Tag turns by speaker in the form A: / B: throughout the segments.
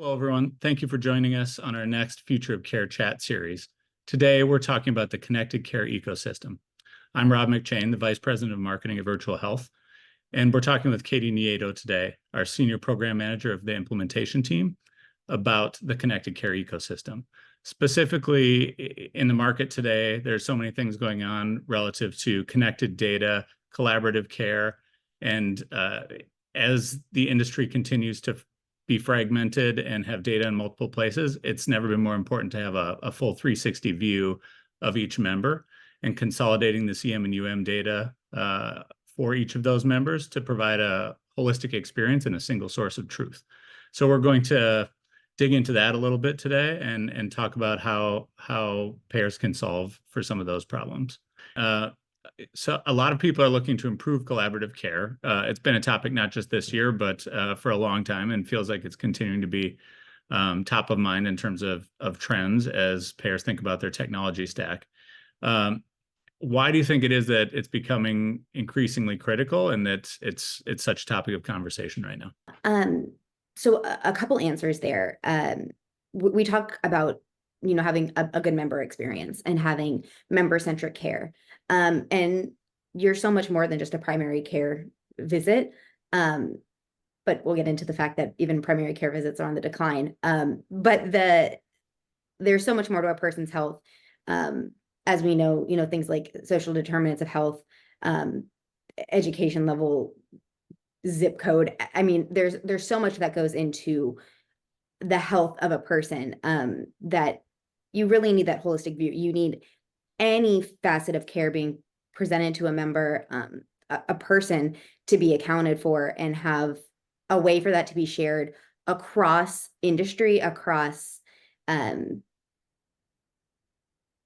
A: Hello, everyone. Thank you for joining us on our next Future of Care chat series. Today, we're talking about the connected care ecosystem. I'm Rob McChane, the Vice President of Marketing at Virtual Health, and we're talking with Katie Nieto today, our Senior Program Manager of the implementation team, about the connected care ecosystem. Specifically, in the market today, there's so many things going on relative to connected data, collaborative care, and as the industry continues to be fragmented and have data in multiple places, it's never been more important to have a full 360 view of each member and consolidating the CM and UM data for each of those members to provide a holistic experience and a single source of truth. So we're going to dig into that a little bit today and talk about how payers can solve for some of those problems. So a lot of people are looking to improve collaborative care. It's been a topic not just this year, but for a long time, and feels like it's continuing to be top of mind in terms of trends as payers think about their technology stack. Why do you think it is that it's becoming increasingly critical and that it's such a topic of conversation right now?
B: So a couple answers there. We talk about having a good member experience and having member-centric care. And you're so much more than just a primary care visit. But we'll get into the fact that even primary care visits are on the decline. But there's so much more to a person's health. As we know, things like social determinants of health, education level, zip code. I mean, there's so much that goes into the health of a person that you really need that holistic view. You need any facet of care being presented to a member, a person to be accounted for and have a way for that to be shared across industry, across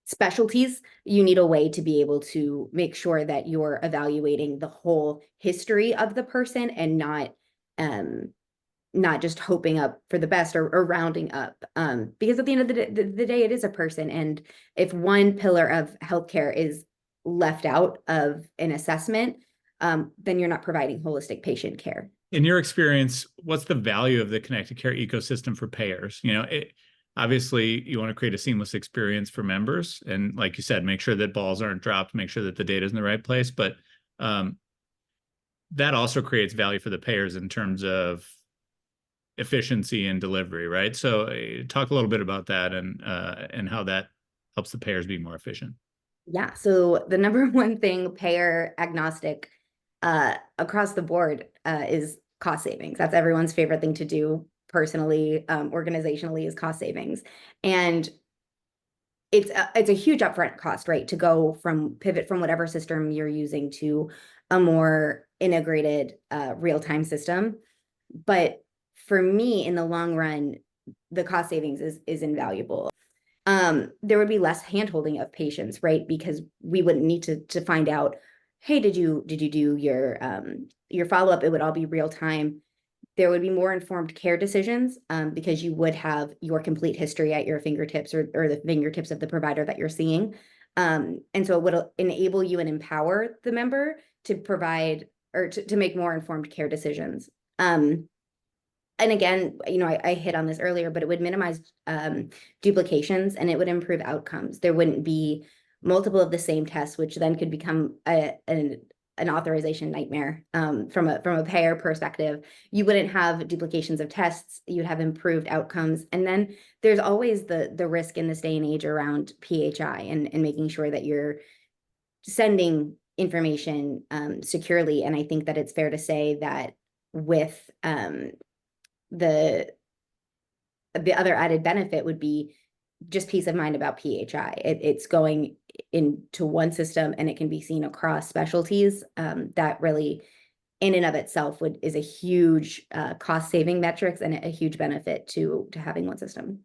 B: specialties. You need a way to be able to make sure that you're evaluating the whole history of the person and not just hoping up for the best or rounding up. Because at the end of the day, it is a person. And if one pillar of healthcare is left out of an assessment, then you're not providing holistic patient care.
A: In your experience, what's the value of the connected care ecosystem for payers? Obviously, you want to create a seamless experience for members. And like you said, make sure that balls aren't dropped, make sure that the data is in the right place. But that also creates value for the payers in terms of efficiency and delivery, right? So talk a little bit about that and how that helps the payers be more efficient.
B: Yeah. So the number one thing payer agnostic across the board is cost savings. That's everyone's favorite thing to do personally, organizationally, is cost savings. And it's a huge upfront cost, right? To go pivot from whatever system you're using to a more integrated real-time system. But for me, in the long run, the cost savings is invaluable. There would be less handholding of patients, right? Because we wouldn't need to find out, hey, did you do your follow-up? It would all be real time. There would be more informed care decisions because you would have your complete history at your fingertips or the fingertips of the provider that you're seeing. And so it would enable you and empower the member to provide or to make more informed care decisions. And again, I hit on this earlier, but it would minimize duplications and it would improve outcomes. There wouldn't be multiple of the same tests, which then could become an authorization nightmare from a payer perspective. You wouldn't have duplications of tests. You'd have improved outcomes. And then there's always the risk in this day and age around PHI and making sure that you're sending information securely. And I think that it's fair to say that with the other added benefit would be just peace of mind about PHI. It's going into one system and it can be seen across specialties. That really, in and of itself, is a huge cost saving metrics and a huge benefit to having one system.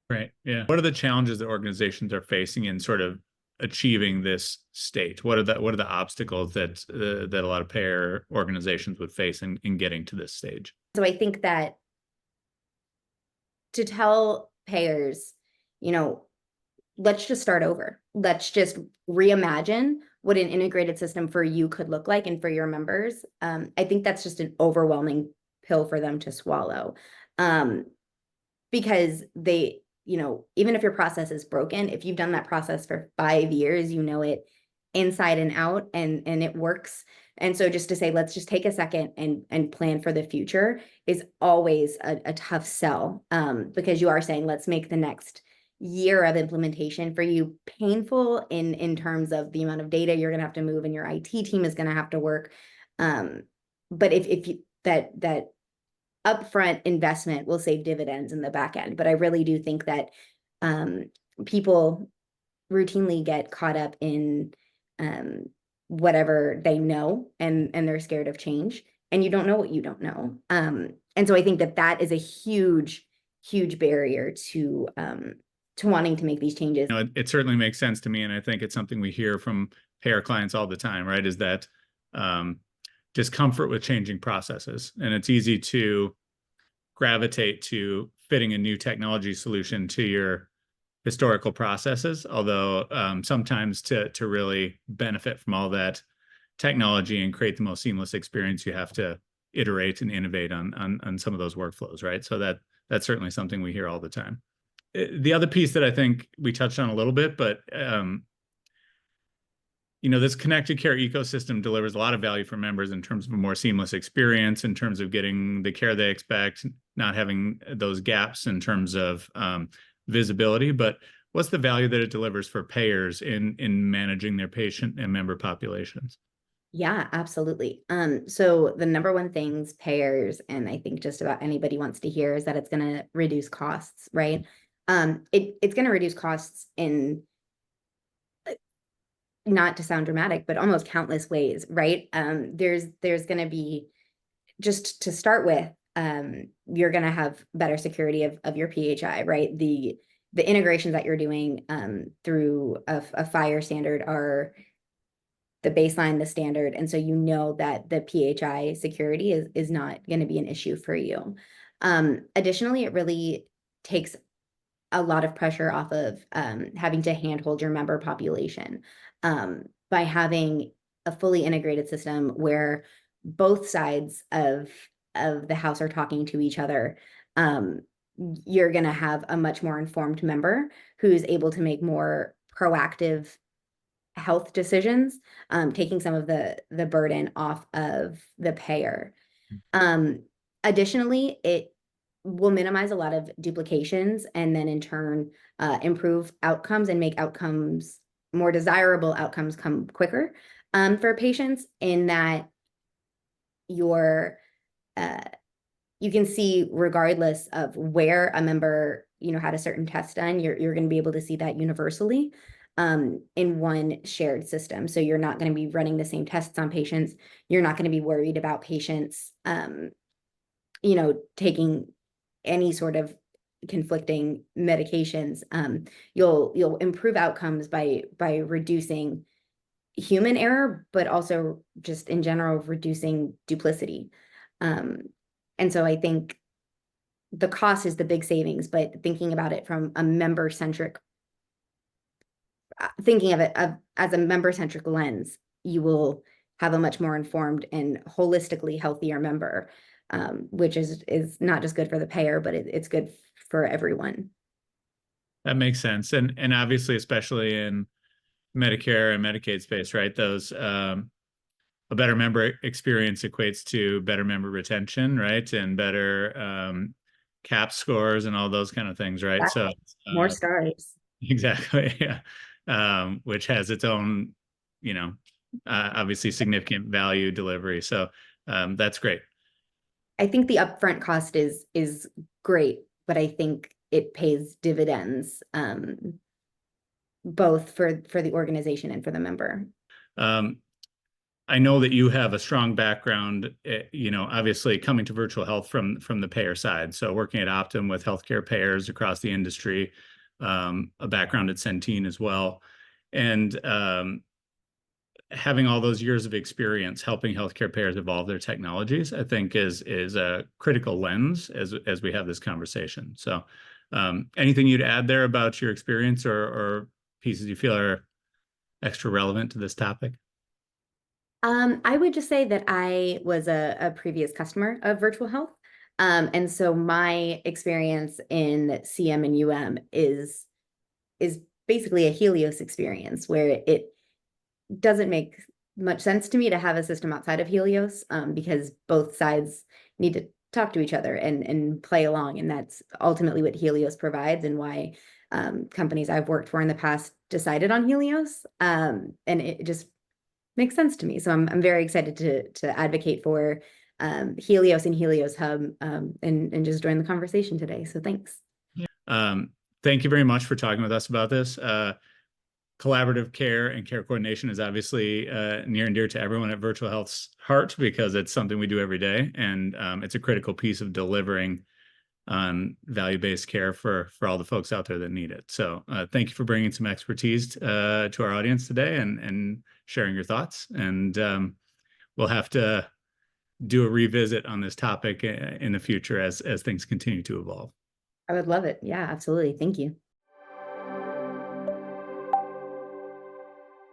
A: Right. Yeah. What are the challenges that organizations are facing in sort of achieving this state? What are the obstacles that a lot of payer organizations would face in getting to this stage?
B: So I think that to tell payers, let's just start over. Let's just reimagine what an integrated system for you could look like and for your members. I think that's just an overwhelming pill for them to swallow. because they, even if your process is broken, if you've done that process for 5 years, you know it inside and out, and it works. And so just to say, let's just take a second and plan for the future is always a tough sell, because you are saying, let's make the next year of implementation for you painful in terms of the amount of data you're going to have to move and your IT team is going to have to work. But if you, that upfront investment will save dividends in the back end. But I really do think that people routinely get caught up in whatever they know, and they're scared of change, and you don't know what you don't know. And so I think that is a huge barrier to wanting to make these changes.
A: It certainly makes sense to me, and I think it's something we hear from payer clients all the time, right? Is that discomfort with changing processes, and it's easy to gravitate to fitting a new technology solution to your historical processes, although sometimes to really benefit from all that technology and create the most seamless experience, you have to iterate and innovate on some of those workflows, right? So that's certainly something we hear all the time. The other piece that I think we touched on a little bit, but this connected care ecosystem delivers a lot of value for members in terms of a more seamless experience, in terms of getting the care they expect, not having those gaps in terms of visibility. But what's the value that it delivers for payers in managing their patient and member populations?
B: Yeah, absolutely. So the number one things payers, and I think just about anybody wants to hear, is that it's going to reduce costs, right? It's going to reduce costs in, not to sound dramatic, but almost countless ways, right? There's going to be, just to start with, you're going to have better security of your PHI, right? The integrations that you're doing through a FHIR standard are the baseline, the standard. And so you know that the PHI security is not going to be an issue for you. Additionally, it really takes a lot of pressure off of having to handhold your member population by having a fully integrated system where both sides of the house are talking to each other. You're going to have a much more informed member who's able to make more proactive health decisions, taking some of the burden off of the payer. Additionally, it will minimize a lot of duplications, and then in turn improve outcomes and make outcomes, more desirable outcomes, come quicker for patients, in that you're you can see, regardless of where a member had a certain test done, you're going to be able to see that universally in one shared system. So you're not going to be running the same tests on patients. You're not going to be worried about patients taking any sort of conflicting medications. You'll improve outcomes by reducing human error, but also just in general reducing duplicity. And so I think the cost is the big savings, but thinking about it from a member-centric, thinking of it as a member-centric lens, you will have a much more informed and holistically healthier member, which is not just good for the payer, but it's good for everyone.
A: That makes sense. And obviously, especially in Medicare and Medicaid space, right? Those a better member experience equates to better member retention, right? And better CAP scores and all those kind of things, right?
B: Exactly.
A: So
B: More stars.
A: exactly, yeah. Which has its own, obviously significant value delivery. So that's great.
B: I think the upfront cost is great, but I think it pays dividends both for the organization and for the member.
A: I know that you have a strong background, obviously coming to virtual health from the payer side. So working at Optum with healthcare payers across the industry, a background at Centene as well. And having all those years of experience helping healthcare payers evolve their technologies, I think is a critical lens as we have this conversation. So anything you'd add there about your experience or pieces you feel are extra relevant to this topic?
B: I would just say that I was a previous customer of virtual health. And so my experience in CM and UM is basically a Helios experience where it doesn't make much sense to me to have a system outside of Helios, because both sides need to talk to each other and play along. And that's ultimately what Helios provides, and why companies I've worked for in the past decided on Helios. And it just makes sense to me. So I'm very excited to advocate for Helios and Helios Hub, and just join the conversation today. So thanks.
A: Thank you very much for talking with us about this. Collaborative care and care coordination is obviously near and dear to everyone at Virtual Health's heart, because it's something we do every day, and it's a critical piece of delivering on value-based care for all the folks out there that need it. So thank you for bringing some expertise to our audience today, and sharing your thoughts. And we'll have to do a revisit on this topic in the future as things continue to evolve.
B: I would love it. Yeah, absolutely. Thank you.